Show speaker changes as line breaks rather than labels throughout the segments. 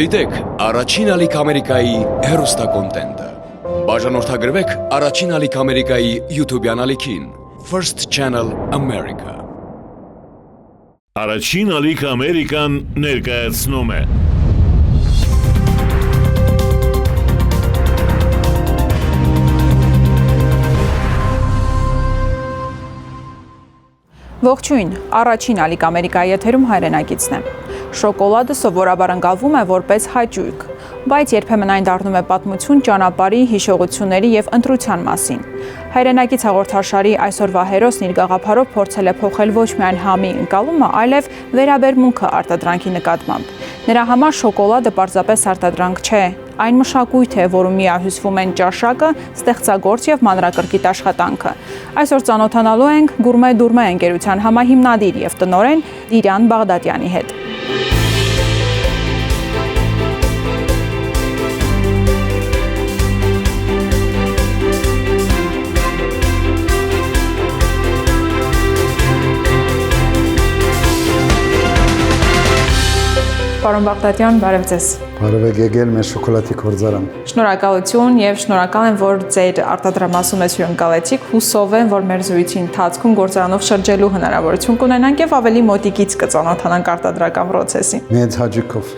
Դիտեք առաջին ալիք Ամերիկայի հեռուստակոնտենտը։ Բաժանորդագրվեք առաջին ալիք Ամերիկայի YouTube-յան ալիքին First Channel America։
Առաջին ալիք Ամերիկան ներկայացնում է
Ողջույն, առաջին ալիք Ամերիկայի եթերում հայրենակիցն է։ Շոկոլադը սովորաբար ընկալվում է որպես հաճույք, բայց երբեմն այն դառնում է պատմություն ճանապարհի, հիշողությունների եւ ընտրության մասին։ Հայրենակից հաղորդաշարի այսօրվա հերոսն իր գաղափարով փորձել է փոխել ոչ միայն համի ընկալումը, այլև վերաբերմունքը արտադրանքի նկատմամբ։ Նրա համար շոկոլադը պարզապես արտադրանք չէ, այն մշակույթ է, որում միահյուսվում են ճաշակը, ստեղծագործ եւ մանրակրկիտ աշխատանքը։ Այսօր ծանոթանալու ենք Գուրմե Դուրմե ընկերության համահիմնադիր եւ տնօրեն Իրան Բաղդադյանի հետ։ Պարոն Բաղդադյան, բարև ձեզ։
Բարև եք եկել մեր շոկոլադի գործարան։
Շնորհակալություն եւ շնորհակալ եմ, որ ձեր արտադրամասում ես հյուրընկալեցիք։ Հուսով եմ, որ մեր զրույցի ընթացքում գործարանով շրջելու հնարավորություն կունենանք եւ ավելի մոտիկից կծանոթանանք արտադրական process-ին։
Մեծ հաճույքով։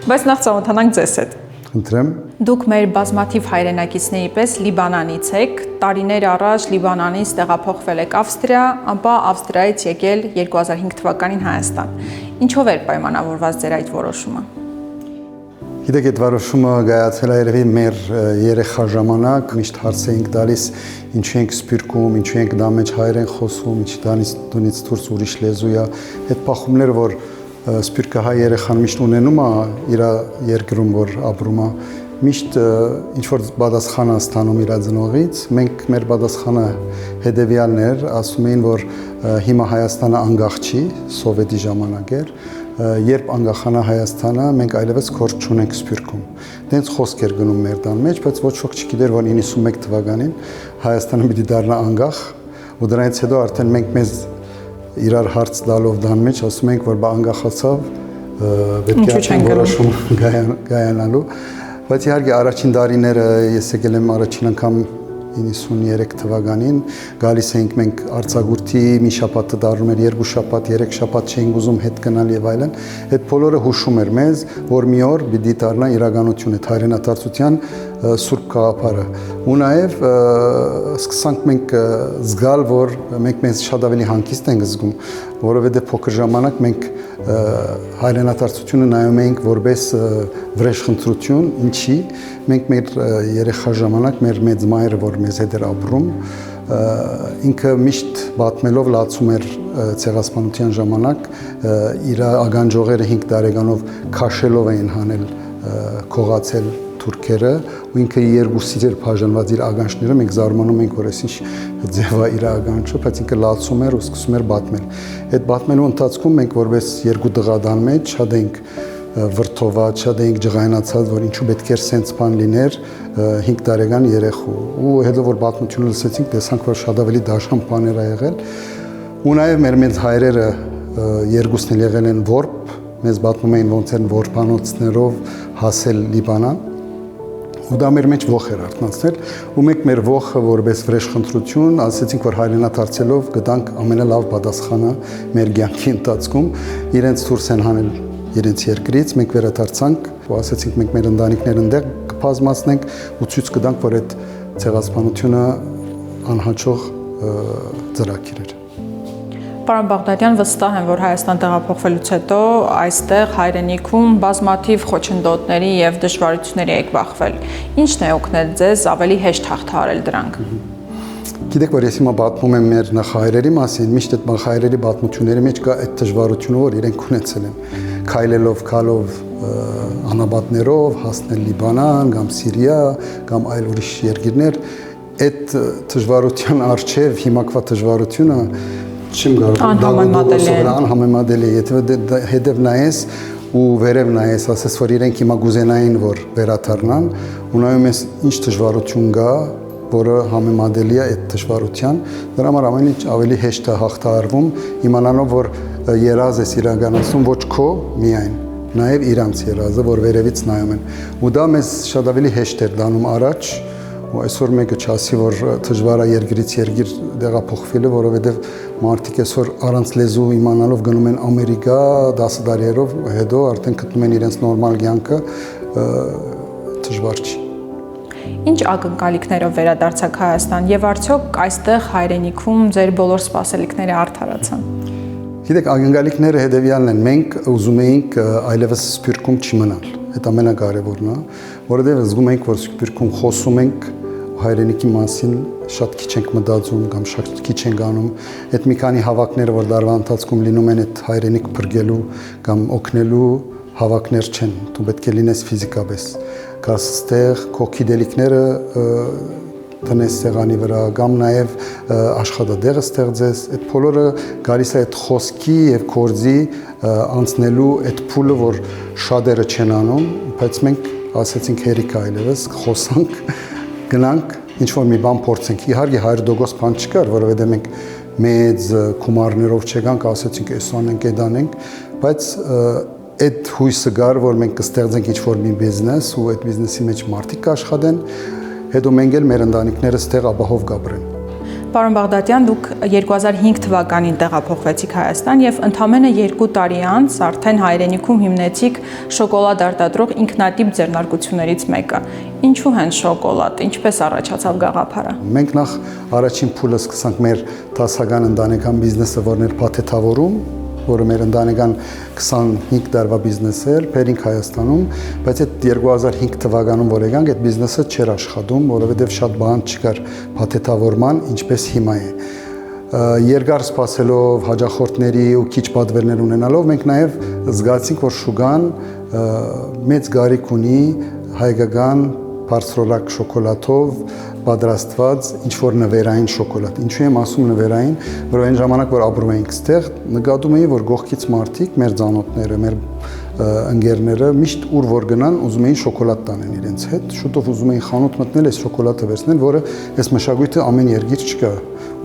Բայց նախ ծանոթանանք ձեզ հետ։
Ընտրեմ։
Դուք մեր բազմաթիվ հայրենակիցների պես Լիբանանից եք, տարիներ առաջ Լիբանանից տեղափոխվել եք Ավստրիա, ապա Ավստրիայից եկել 2005 թվականին Հայաստան։ Ինչով էր պայմանավորված ձեր այդ որոշումը։
Գիտեք, այդ որոշումը գայացել է երևի մեր երեխա ժամանակ, միշտ հարց էինք տալիս, ինչու ենք սպիրկում, ինչու ենք դա մեջ հայերեն խոսում, ինչի դանից դուրս ուրիշ լեզու է, այդ բախումները, որ սպիրկը հայ երեխան միշտ ունենում է իր երկրում, որ ապրում է, միշտ ինչ որ պատասխան է ստանում իր ծնողից, մենք մեր պատասխանը հետևյալն էր, ասում էին, որ հիմա Հայաստանը անկախ չի, սովետի ժամանակ էր, երբ անկախանա Հայաստանը, մենք այլևս գործ չունենք սպիրկում։ Դենց խոսք էր գնում մեր տան մեջ, բայց ոչ ոք չգիտեր, որ 91 թվականին Հայաստանը պիտի դառնա անկախ, ու դրանից հետո արդեն մենք մեզ իրար հարց տալով դան մեջ ասում ենք, որ բա անկախացավ, պետք է որոշում կայանալու, բայց իհարկե առաջին տարիները ես եկել եմ առաջին անգամ 93 թվականին, գալիս էինք մենք արձակուրդի, մի շաբաթը դառնում էր 2 շաբաթ, 3 շաբաթ չէինք ուզում հետ գնալ եւ այլն, այդ բոլորը հուշում էր մեզ, որ մի օր պիտի դառնա իրականություն այդ հայրենադարձության սուրբ գաղափարը։ Ու նաև սկսանք մենք զգալ, որ մենք մեզ շատ ավելի հանգիստ ենք զգում, որովհետև փոքր ժամանակ մենք հայրենադարձությունը նայում էինք որպես վրեժխնդրություն, ինչի մենք մեր երեխա ժամանակ մեր մեծ մայրը, որ մեզ հետ էր ապրում, ինքը միշտ պատմելով լացում էր ցեղասպանության ժամանակ իր ագանջողերը 5 տարեկանով քաշելով էին հանել քողացել թուրքերը ու ինքը երկուսից էր բաժանված իր ագանջները, մենք զարմանում ենք, որ այսինչ ձև է իր ագանջը, բայց ինքը լացում էր ու սկսում էր պատմել։ Այդ պատմելու ընթացքում մենք որպես երկու դղադան մեջ շատ էինք վրթոված, շատ էինք ջղայնացած, որ ինչու պետք էր սենց բան լիներ 5 տարեկան երեխու։ Ու հետո որ պատմությունը լսեցինք, տեսանք, որ շատ ավելի դաշան բաներ ա եղել։ Ու նաև մեր մեծ հայրերը երկուսն էլ եղել են որբ, մեզ պատմում էին ոնց են որբանոցներով հասել Լիբանան։ Ու դա մեր մեջ ոխ էր արթնացնել, ու մենք մեր ոխը որպես վրեժխնդրություն ասացինք, որ հայրենադարձելով գտանք ամենալավ պատասխանը մեր կյանքի ընթացքում, իրենց դուրս են հանել իրենց երկրից, մենք վերադարձանք ու ասացինք մենք մեր ընտանիքները այնտեղ կբազմացնենք ու ցույց կտանք, որ այդ ցեղասպանությունը անհաջող ծրագիր էր։
Պարոն Բաղդադյան, վստահ եմ, որ Հայաստան տեղափոխվելուց հետո այստեղ հայրենիքում բազմաթիվ խոչընդոտների եւ դժվարությունների եք բախվել։ Ինչն է օգնել ձեզ ավելի հեշտ հաղթահարել դրանք։
Գիտեք, որ ես հիմա պատմում եմ մեր նախահայրերի մասին, միշտ այդ նախահայրերի պատմությունների մեջ կա այդ դժվարությունը, որ իրենք ունեցել են, քայլելով, քալով, անապատներով հասնել Լիբանան, կամ Սիրիա, կամ այլ ուրիշ երկիրներ, այդ դժվարության առջև հիմակվա դժվարությունը չեմ կարող անհամեմատելի է, եթե հետև նայես ու վերև նայես, ասես որ իրենք հիմա գուզենային, որ վերադառնան, ու նայում ես ինչ դժվարություն կա, որը համեմատելի է այդ դժվարության, դրա համար ամեն ինչ ավելի հեշտ է հաղթահարվում, իմանալով, որ երազ ես իրականացում ոչ քո միայն, նաև իրանց երազը, որ վերևից նայում են։ Ու դա մեզ շատ ավելի հեշտ էր դանում առաջ, ու այսօր մեկը չասի, որ դժվար է երկրից երկիր տեղափոխվելը, որովհետև մարդիկ այսօր առանց լեզու իմանալով գնում են Ամերիկա 10 տարիերով, հետո արդեն գտնում են իրենց նորմալ կյանքը, դժվար չի։
Ինչ ակնկալիքներով վերադարձաք Հայաստան եւ արդյոք այստեղ հայրենիքում ձեր բոլոր սպասելիքները արդարացան։
Գիտեք, ակնկալիքները հետևյալն են, մենք ուզում էինք այլևս Սփյուռքում չմնալ։ Այդ ամենակարևորն է, որովհետև զգում ենք, որ Սփյուռքում խոսում ենք հայրենիքի մասին շատ քիչ ենք մտածում կամ շատ քիչ ենք անում։ Այդ մի քանի հավաքները, որ դարվա ընթացքում լինում են, այդ հայրենիք փրկելու կամ օգնելու հավաքներ չեն։ Դու պետք է լինես ֆիզիկապես։ Գաս ստեղ քո գիտելիքները տնես սեղանի վրա կամ նաև աշխատադեղը ստեղծես, այդ բոլորը գալիս է այդ խոսքի եւ կորձի անցնելու այդ փուլը, որ շատերը չեն անում, բայց մենք ասեցինք հերիք այլևս խոսանք, գնանք ինչ որ մի բան փորձենք։ Իհարկե 100% բան չկար, որովհետեւ մենք մեծ գումարներով չեկանք, ասեցինք էս անենք, այդ անենք, բայց այդ հույսը կար, որ մենք կստեղծենք ինչ որ մի բիզնես ու այդ բիզնեսի մեջ մարդիկ կաշխատեն, հետո մենք էլ մեր ընտանիքները ստեղ ապահով կապրեն։
Պարոն Բաղդատյան, դուք 2005 թվականին տեղափոխվեցիք Հայաստան եւ ընդամենը 2 տարի անց արդեն հայրենիքում հիմնեցիք շոկոլադ արտադրող ինքնատիպ ձեռնարկություններից մեկը։ Ինչու հենց շոկոլադ, ինչպես առաջացավ գաղափարը։
Մենք նախ առաջին փուլը սկսանք մեր դասական ընտանեկան բիզնեսը, որն էր փաթեթավորում, որը մեր ընտանեկան 25 տարվա բիզնես էր, բերինք Հայաստանում, բայց այդ 2005 թվականում որ եկանք, այդ բիզնեսը չէր աշխատում, որովհետև շատ բան չկար փաթեթավորման, ինչպես հիմա է։ Երկար սպասելով հաջախորդների ու քիչ պատվերներ ունենալով, մենք նաև զգացինք, որ շուկան մեծ գարիք ունի հայկական բարձրորակ շոկոլադով պատրաստված ինչ-որ նվերային շոկոլադ։ Ինչու եմ ասում նվերային, որ այն ժամանակ, որ ապրում էինք ստեղ, նկատում էի, որ գողքից մարդիկ, մեր ծանոթները, մեր ընկերները միշտ ուր որ գնան, ուզում էին շոկոլադ տանեն իրենց հետ, շուտով ուզում էին խանութ մտնել, այս շոկոլադը վերցնել, որը այս մշակույթը ամեն երկիր չկա,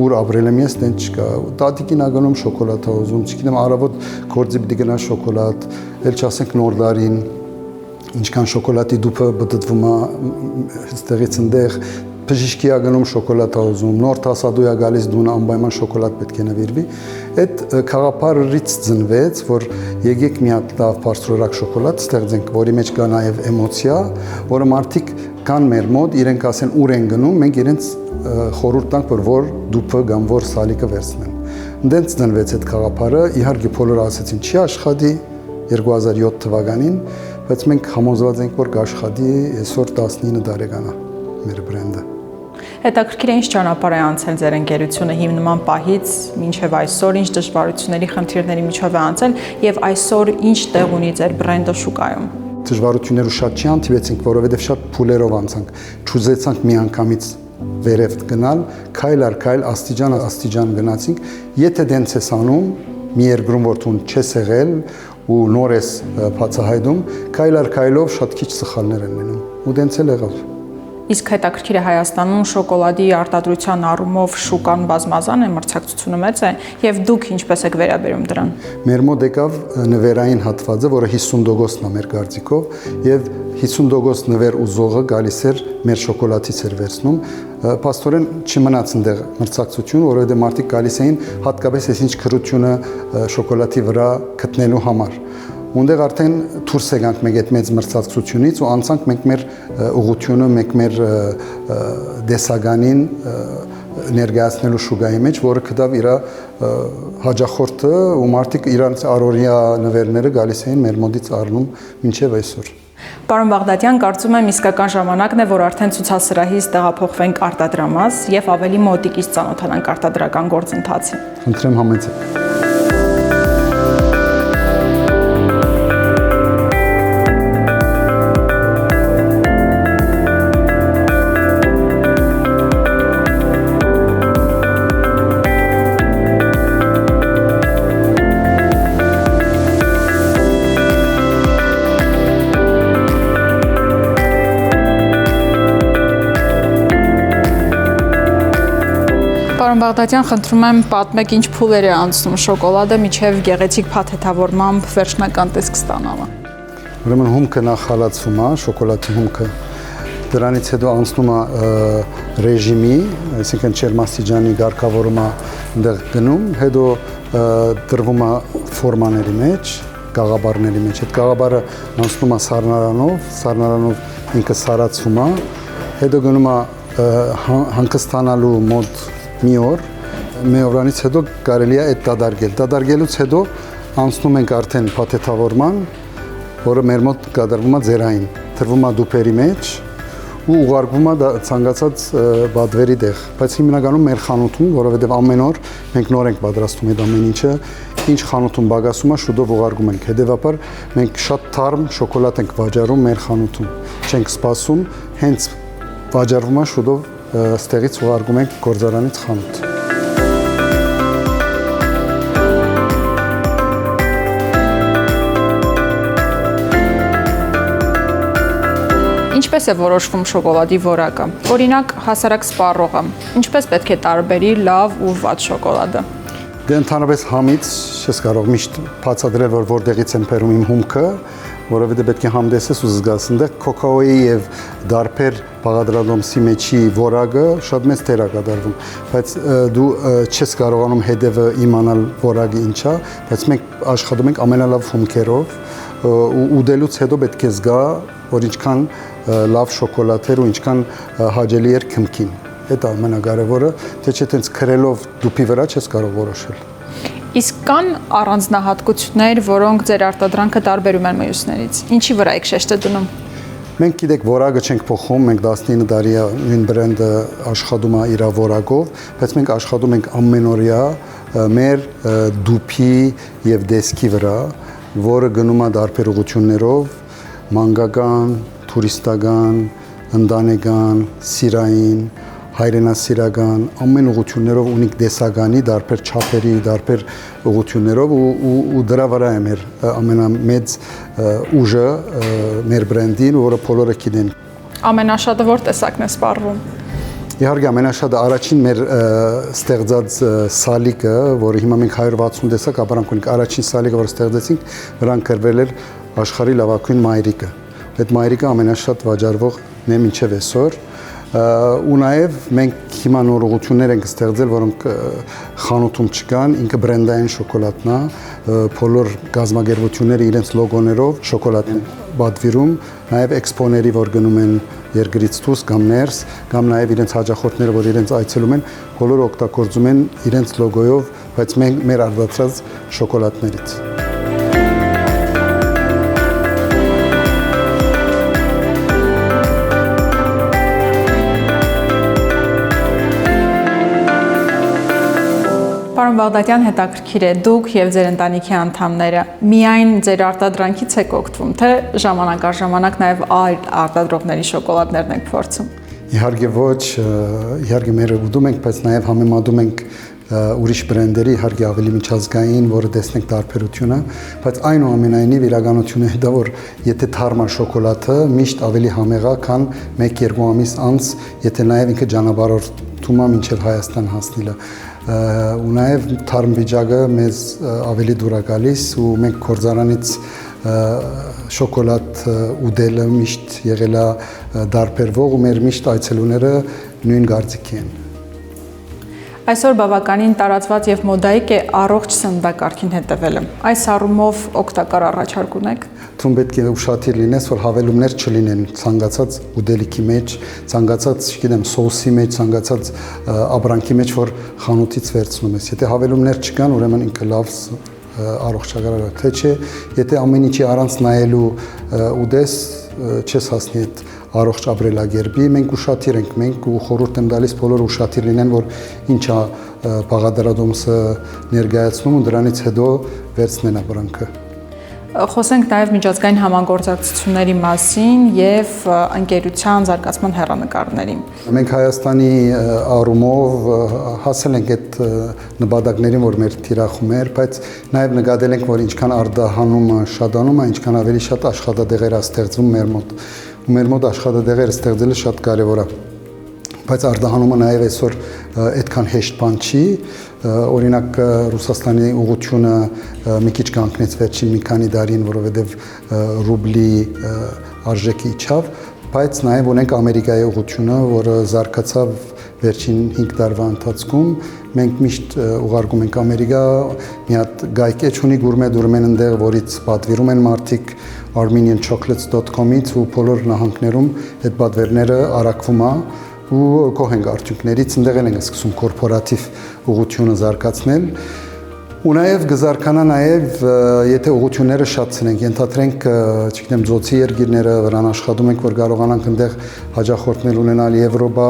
ուր ապրել եմ ես, տենց չկա։ Տատիկին ագնում շոկոլադ է ուզում, չգիտեմ, առավոտ գործի պիտի գնա շոկոլադ, էլ չասենք նոր տարին, ինչքան շոկոլադի դուփը բդդվում է այստեղից այնտեղ, բժիշկի է գնում շոկոլադ է ուզում, նոր տասադու է գալիս դուն անպայման շոկոլադ պետք է նվիրվի։ Այդ գաղափարից ծնվեց, որ եկեք մի հատ լավ բարձրորակ շոկոլադ ստեղծենք, որի մեջ կա նաև էմոցիա, որը մարդիկ կան մեր մոտ, իրենք ասեն ուր են գնում, մենք իրենց խորհուրդ տանք, որ դուփը կամ որ սալիկը վերցնեն։ Դենց ծնվեց այդ գաղափարը, իհարկե բոլորը ասեցին չի աշխատի 2007 թվականին, բայց մենք համոզված ենք, որ կաշխատի այսօր 19 տարեկան է մեր բրենդը։
Հետաքրքիր է ինչ ճանապարհ է անցել ձեր ընկերությունը հիմնման պահից մինչև այսօր, ինչ դժվարությունների, խնդիրների միջով է անցել եւ այսօր ինչ տեղ ունի ձեր բրենդը շուկայում։
Դժվարությունները շատ չի հանդիպեցինք, որովհետեւ շատ փուլերով անցանք, չուզեցանք միանգամից վերև գնալ, քայլ առ քայլ, աստիճան գնացինք։ Եթե դենց ես անում, մի երկրում որ դու չես եղել ու նոր ես բացահայտում, քայլ առ քայլով շատ քիչ սխալներ են լինում։ Ու դենց էլ եղավ։
Իսկ հետաքրքիր է Հայաստանում շոկոլադի արտադրության առումով շուկան բազմազան է, մրցակցությունը մեծ է եւ դուք ինչպես եք վերաբերում դրան։ Մեր
մոտ եկավ նվերային հատվածը, որը 50%-ն է մեր կարծիքով եւ 50% նվեր ուզողը գալիս էր մեր շոկոլադից էր վերցնում։ Պաստորեն չմնաց այնտեղ մրցակցություն, որովհետեւ մարդիկ գալիս էին հատկապես այսինչ քրությունը շոկոլադի վրա գտնելու համար։ Ունդեղ արդեն դուրս եկանք մեկ այդ մեծ մրցակցությունից ու անցանք մենք մեր ուղղությունը, մենք մեր դեսագանին ներկայացնելու շուկայի մեջ, որը կդավ իր հաջախորդը ու մարդիկ իրանց առօրյա նվերները գալիս էին մեր մոտից առնում մինչև այսօր։
Պարոն Բաղդատյան, կարծում եմ իսկական ժամանակն է, որ արդեն ցուցասրահից տեղափոխվենք արտադրամաս եւ ավելի մոտիկից ծանոթանանք արտադրական գործընթացին։
Խնդրեմ համեցեք։
Պարոն Բաղդատյան, խնդրում եմ պատմեք ինչ փուլեր է անցնում շոկոլադը միջև գեղեցիկ փաթեթավորմամբ վերջնական տեսք ստանալը։
ուրեմն հումքը նախ հալածվում է, շոկոլադի հումքը։ Դրանից հետո անցնում է ռեժիմի, այսինքն ջերմաստիճանի ղեկավարումը այնտեղ գնում, հետո դրվում է ֆորմաների մեջ, գաղաբարների մեջ։ Այդ գաղաբարը անցնում է սառնարանով ինքը սարացվում է, հետո գնում է հանգստանալու մոտ մի օրանից հետո կարելի է այդ դադարել։ Դադարելուց հետո անցնում ենք արդեն փաթեթավորման, որը մեր մոտ կատարվում է ձեռային, թրվում է դուպերի մեջ ու ուղարկվում է ցանկացած բադվերի տեղ, բայց հիմնականում մեր խանութում, որովհետև ամեն օր մենք նոր ենք պատրաստում այդ ամեն ինչը, ինչ խանութում բագասում է, շուտով ուղարկում ենք։ Հետևաբար մենք շատ թարմ շոկոլադ ենք վաճառում մեր խանութում, չենք սպասում, հենց վաճառվում է շուտով ստեղից ուղարկում ենք գործարանից խանութ։
Ինչպես է որոշվում շոկոլադի որակը։ Օրինակ, հասարակ սպառողը ինչպես պետք է տարբերի լավ ու վատ շոկոլադը։
Դե ընդհանրապես համից չես կարող միշտ բացատրել, որ որտեղից են բերում իմ հումքը, որովհետև պետք է համտեսես ու զգաս։ Այնտեղ կոկաոյի եւ դարբեր բաղադրատոմսի մեջի որակը շատ մեծ դեր է կատարվում, բայց դու չես կարողանում հետևը իմանալ որակը ինչ է, բայց մենք աշխատում ենք ամենալավ հումքերով ու ուդելուց հետո պետք է զգա, որ ինչքան լավ շոկոլադ էր ու ինչքան հաճելի էր քմքին։ Դա ամենակարևորը, թե չէ տենց քրելով դուփի վրա չես կարող որոշել։
Իսկ կան առանձնահատկություններ, որոնք ձեր արտադրանքը տարբերում են մյուսներից։ Ինչի վրա եք շեշտը դնում։
Մենք գիտեք, որակը չենք փոխում, մենք 19 տարի է նույն բրենդը աշխատում է իր որակով, բայց մենք աշխատում ենք ամենօրյա մեր դուփի եւ դեսքի վրա, որը գնում է տարբեր ուղղություններով, մանկական, տուրիստական, ընտանեկան, սիրային, հայրենասիրական, ամեն ուղղություններով ունիկ դեսագանի, դարբեր չափերի, դարբեր ուղղություններով ու դրա վրա է մեր ամենամեծ ուժը մեր բրենդին, որը բոլորը գիտեն։
Ամենաշատը որ տեսակն է սպառվում։
Իհարկե ամենաշատը առաջին մեր ստեղծած սալիկը, որը հիմա մենք 160 տեսակ ապրանք ունենք, առաջին սալիկը, որը ստեղծեցինք, վրան գրվել էր աշխարհի լավագույն մայրիկը։ Այդ մայրիկը ամենաշատ վաճառվողն է մինչև այսօր։ Ու նաև մենք հիմա նոր ուղղություններ ենք ստեղծել, որոնք խանութում չկան, ինքը բրենդային շոկոլադն է, բոլոր գազագերբությունները իրենց լոգոներով շոկոլադ են պատվիրում, նաև էքսպոների, որ գնում են երկրից դուրս կամ ներս, կամ նաև իրենց հաճախորդները, որ իրենց այցելում են, բոլորը օգտագործում են իրենց լոգոյով, բայց մենք մեր արտադրած շոկոլադներից։
Պարոն Բաղդատյան, հետաքրքիր է, դուք եւ ձեր ընտանիքի անդամները միայն ձեր արտադրանքից եք օգտվում, թե ժամանակ առ ժամանակ նաեւ այլ արտադրողների շոկոլադներն եք փորձում։
Իհարկե ոչ, իհարկե մեր ուտում ենք, բայց նաեւ համեմատում ենք ուրիշ բրենդերի, իհարկե ավելի միջազգային, որը տեսնենք տարբերությունը, բայց այնուամենայնիվ իրականությունը դա որ եթե թարմ է շոկոլադը, միշտ ավելի համեղ է, քան 1-2 ամիս անց, եթե նաեւ ինքը ճանապարհորդում է մինչև Հայաստան հասնելը։ Ու նաև թարմ վիճակը մեզ ավելի դուր է գալիս ու մենք գործարանից շոկոլադ ուտելը միշտ եղել է դարբերվող ու մեր միշտ այցելուները նույն կարծիքի են։
Այսօր բավականին տարածված եւ մոդայիկ է առողջ սննդակարգին հետևելը։ Այս առումով օգտակար առաջարկ ունեք։
Թվում պետք է ուշադիր լինես, որ հավելումներ չլինեն ցանկացած ուտելիքի մեջ, ցանկացած, չգիտեմ, սոուսի մեջ, ցանկացած ապրանքի մեջ, որ խանութից վերցնում ես։ Եթե հավելումներ չկան, ուրեմն ինքը լավ առողջակար է, թե չէ, եթե ամեն ինչի առանց նայելու ուտես, չես հասնի այդ առողջ ապրելակերպի, մենք ուշադիր ենք, մենք ու խորհուրդ եմ տալիս բոլորը ուշադիր լինեն, որ ինչա բաղադրատոմսը ներկայացնում ու դրանից հետո վերցնեն ապրանքը։
Խոսենք նաև միջազգային համագործակցությունների մասին եւ ընկերության զարգացման հեռանկարների։ Մենք
Հայաստանի առումով հասել ենք այդ նպատակներին, որ մեր թիրախում էր, բայց նաև նկատել ենք, որ ինչքան արտահանումը շատանում է, ինչքան ավելի շատ աշխատատեղեր է ստեղծվում մեր մոտ։ Ու մեր մոտ աշխատատեղեր ստեղծելը շատ կարևոր է։ բայց արտահանումը նաև այսօր այդքան հեշտ բան չի, օրինակ Ռուսաստանի ուղղությունը մի քիչ կանգնեց վերջին մի քանի տարին, որովհետև ռուբլի արժեքը իջավ, բայց նաև ունենք Ամերիկայի ուղղությունը, որը զարգացավ վերջին 5 տարվա ընթացքում, մենք միշտ ուղարկում ենք Ամերիկա, մի հատ գայքեջ ունի գուրմեն ընդեղ, որից պատվիրում են մարդիկ armenianchocolates.com-ից ու բոլոր նահանգներում այդ պատվերները առաքվում է ու գոհ ենք արդյունքներից, ընդեղ ենք սկսում կորպորատիվ ուղղությունը զարգացնել ու նաև կզարգանա նաև եթե ուղղությունները շատցնենք, ենթադրենք, չգիտեմ, ծոցի երկիրները, վրան աշխատում ենք, որ կարողանանք այնտեղ հաջախորդներ ունենալ Եվրոպա,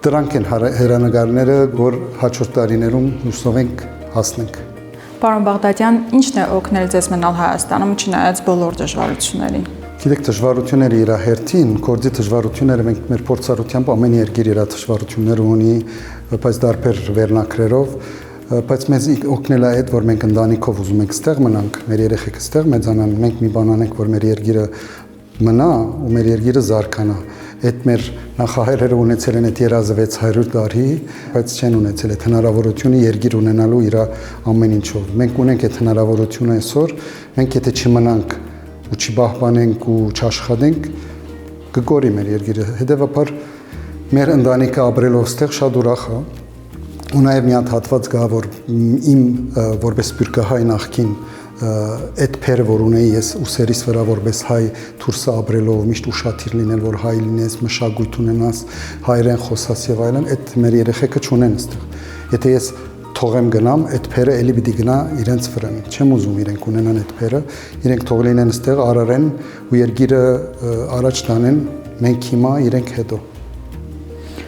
դրանք են հեռանկարները, որ հաջորդ տարիներում հուսով ենք հասնենք։
Պարոն Բաղդադյան, ի՞նչն է օգնել ձեզ մնալ Հայաստանում, չնայած բոլոր դժվարություններին։
Գիտեք, դժվարությունները իր հերթին, գործի դժվարությունները մենք մեր փորձառությամբ ամեն երկիր իր դժվարությունները ունի, բայց դարբեր վերնակրերով, բայց մեզ օգնել է այդ, որ մենք ընտանիքով ուզում ենք ստեղ մնանք, մեր երեխեքը ստեղ մեծանան, մենք մի բան անենք, որ մեր երկիրը մնա ու մեր երկիրը զարգանա։ Այդ մեր նախահայրերը ունեցել են այդ երազը 600 տարի, բայց չեն ունեցել այդ հնարավորությունը երկիր ունենալու իր ամեն ինչով։ Մենք ունենք այդ հնարավորությունը այսօր, մենք եթե չմնանք ու չպահպանենք ու չաշխատենք, կկորի մեր երկիրը։ Հետևաբար մեր ընտանիքը ապրելով ստեղ շատ ուրախ է։ Ու նաև մի հատ հատված կա, որ իմ որպես սփյուռքահայ նախկին այդ փերը, որ ունեի ես ուսերիս վրա որպես հայ դուրսը ապրելով միշտ ուշադիր լինել, որ հայ լինես, մշակույթ ունենաս, հայերեն խոսաս եւ այլն, այդ մեր երեխեքը չունեն այստեղ։ Եթե ես թողեմ գնամ, այդ փերը էլի պիտի գնա իրենց վրան։ Չեմ ուզում իրենք ունենան այդ փերը, իրենք թող լինեն այստեղ, արարեն ու երկիրը առաջ տանեն, մենք հիմա, իրենք հետո։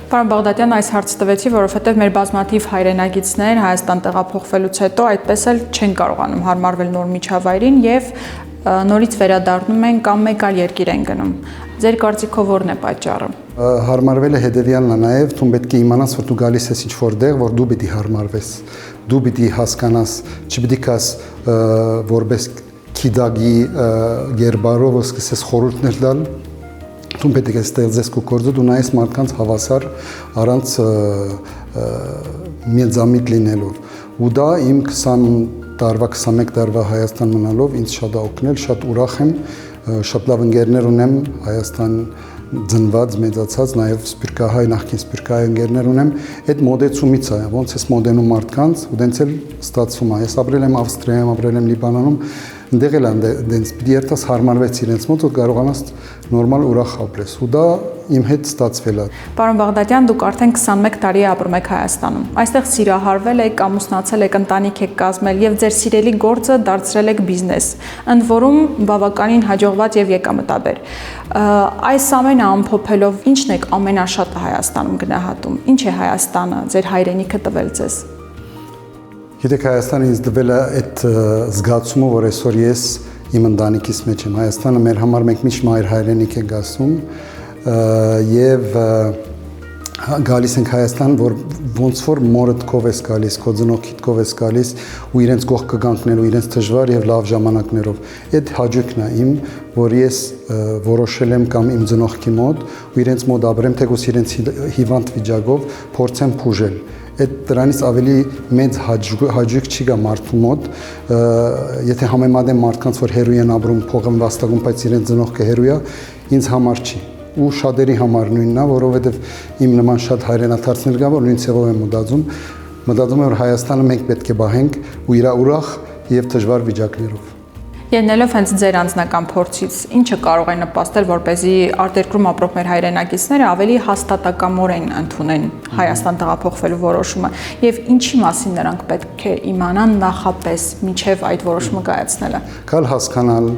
Պարոն Բաղդադյան, այս հարցը տվեցի, որովհետև մեր բազմաթիվ հայրենագիցներ Հայաստան տեղափոխվելուց հետո այդպես էլ չեն կարողանում հարմարվել նոր միջավայրին եւ նորից վերադառնում են կամ մեկ այլ երկիր են գնում։ Ձեր կարծիքով ո՞րն է պատճառը։
Հարմարվելը հետևյալն է նաև, դու պետք է իմանաս, որ դու գալիս ես ինչ-որ տեղ, որ դու պիտի հարմարվես, դու պիտի հասկանաս, չպիտի կաս որպես քիդագի գերբարով սկսես խորհուրդներ տալ, դու պետք է ստեղծես քո գործը, դու նայես մարդկանց հավասար առանց մեծամիտ լինելով։ Ու դա իմ 20 տարվա, 21 տարվա Հայաստան մնալով ինձ շատ է օգնել, շատ ուրախ եմ, շատ լավ ընկերներ ունեմ Հայաստան ծնված, մեծացած, նաև սփյուռքահայ, նախկին սփյուռքահայ ընկերներ ունեմ, այդ մոդեցումից է, ոնց ես մոդենում մարդկանց, ու դենց էլ ստացվում է։ Ես ապրել եմ Ավստրիայում, ապրել եմ Լիբանանում, ընդեղ էլ դենց պիտի երթաս հարմարվեց իրենց մոտ, ու կարողանաս նորմալ ուրախ ապրես, ու դա իմ հետ ստացվել է։
Պարոն Բաղդադյան, դուք արդեն 21 տարի ապրում եք Հայաստանում։ Այստեղ սիրահարվել եք, ամուսնացել եք, ընտանիք եք կազմել եւ ձեր սիրելի գործը դարձրել եք բիզնես, ընդ որում բավականին հաջողված եւ եկամտաբեր։ Այս ամենը ամփոփելով, ի՞նչն եք ամենաշատը Հայաստանում գնահատում։ Ինչ է Հայաստանը, ձեր հայրենիքը տվել ձեզ։
Գիտեք, Հայաստանը ինձ տվել է այդ զգացումը, որ այսօր ես իմ ընտանիքիս մեջ եմ։ Հայաստանը մեր համար մենք միշտ մայր հայրենիք ենք ասում եւ գալիս ենք Հայաստան, որ ոնց որ մորդ քով ես գալիս, քո ծնողքիդ քով ես գալիս ու իրենց կողք կգանքնելու իրենց դժվար եւ լավ ժամանակներով։ Այդ հաջողն է իմ, որ ես որոշել եմ կամ իմ ծնողքի մոտ ու իրենց մոտ ապրեմ, թեկուզ իրենց հիվանդ վիճակով փորձեմ փուժել։ Այդ դրանից ավելի մեծ հաջող չի գա մարդու մոտ, եթե համեմատեմ մարդկանց, որ հերույ են ապրում, փող են վաստակում, բայց իրենց ծնողքը հերույ է, ինձ համար չի։ Ու շատերի համար նույնն է, որովհետև իմ նման շատ հայրենադարձներ կա, որ նույն ցեղով եմ մտածում եմ, որ Հայաստանը մենք պետք է բահենք ու իր ուրախ եւ դժվար վիճակներով։
Ելնելով հենց ձեր անձնական փորձից, ինչը կարող է նպաստել, որպեսզի արտերկրում ապրող մեր հայրենակիցները ավելի հաստատակամորեն ընդունեն Հայաստան տեղափոխվելու որոշումը եւ ինչի մասին նրանք պետք է իմանան նախապես մինչեւ այդ որոշումը կայացնելը։
Կալ հասկանալ,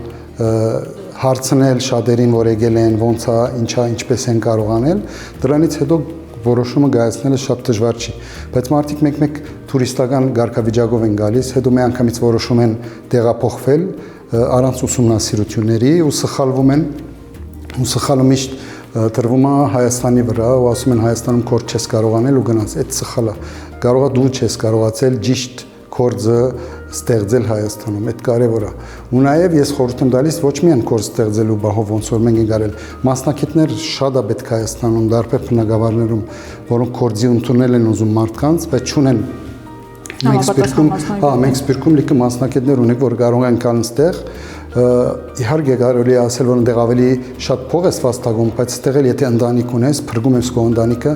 հարցնել շատերին, որ եկել են, ոնց է, ինչա, ինչպես են կարողանել, դրանից հետո որոշումը կայացնելը շատ դժվար չի, բայց մարդիկ մեկ-մեկ տուրիստական կարգավիճակով են գալիս, հետո մի անգամից որոշում են տեղափոխվել առանց ուսումնասիրությունների ու սխալվում են, ու սխալը միշտ տրվում է Հայաստանի վրա ու ասում են Հայաստանում գործ չես կարողանել ու գնաց, այդ սխալը, կարող է դու չես կարողացել ճիշտ գործը ստեղծել Հայաստանում, այդ կարևոր է։ Ու նաև ես խորհուրդ եմ տալիս ոչ միայն կորս ստեղծելու բահով ոնց որ մենք ենք արել, մասնակիցներ շատ է պետք Հայաստանում, դարբեր բնակավարներում, որոնք կորձի ընդունել են ուզում մարդկանց, բայց չունեն մենք սպիրկում լիքը մասնակիցներ ունենք, որ կարող են կան ստեղ, իհարկե կարելի է ասել, որ այնտեղ ավելի շատ փող է վաստակում, բայց ստեղ էլ եթե ընտանիք ունես, փրկում ես քո ընտանիքը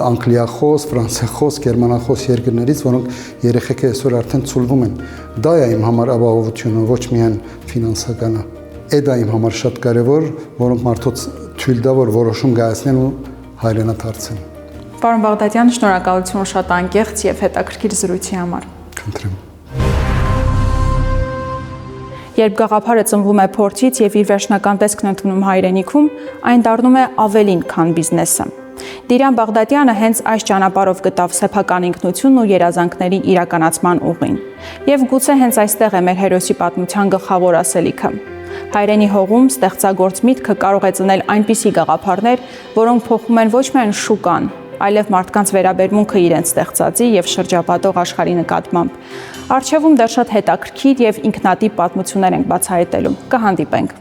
անգլիախոս, ֆրանսախոս, գերմանախոս երկրներից, որոնք երեխեքը այսօր արդեն ցուլվում են։ Դա է իմ համար ապահովությունը, ոչ միայն ֆինանսականը։ Դա իմ համար շատ կարևոր, որոնք մարդոց թույլ տա, որ որոշում կայացնեն ու հայրենադարձեն։
Պարոն Բաղդադյան, շնորհակալություն շատ անկեղծ եւ հետաքրքիր զրույցի համար։
Խնդրեմ։
Երբ գաղափարը ծնվում է փորձից եւ իր վերջնական տեսքն ընդունում հայրենիքում, այն դառնում է ավելին, քան բիզնեսը։ Դիրան Բաղդադյանը հենց այս ճանապարհով գտավ սեփական ինքնությունն ու երազանքների իրականացման ուղին։ Եվ գուցե հենց այստեղ է մեր հերոսի պատմության գլխավոր ասելիքը։ Հայրենի հողում ստեղծագործ միտքը կարող է ծնել այնպիսի գաղափարներ, որոնք փոխում են ոչ միայն շուկան, այլև մարդկանց վերաբերմունքը իրենց ստեղծածի եւ շրջապատող աշխարհի նկատմամբ։ Առջևում դեռ շատ հետաքրքիր եւ ինքնատիպ պատմություններ ենք բացահայտելու։ Կհանդիպենք։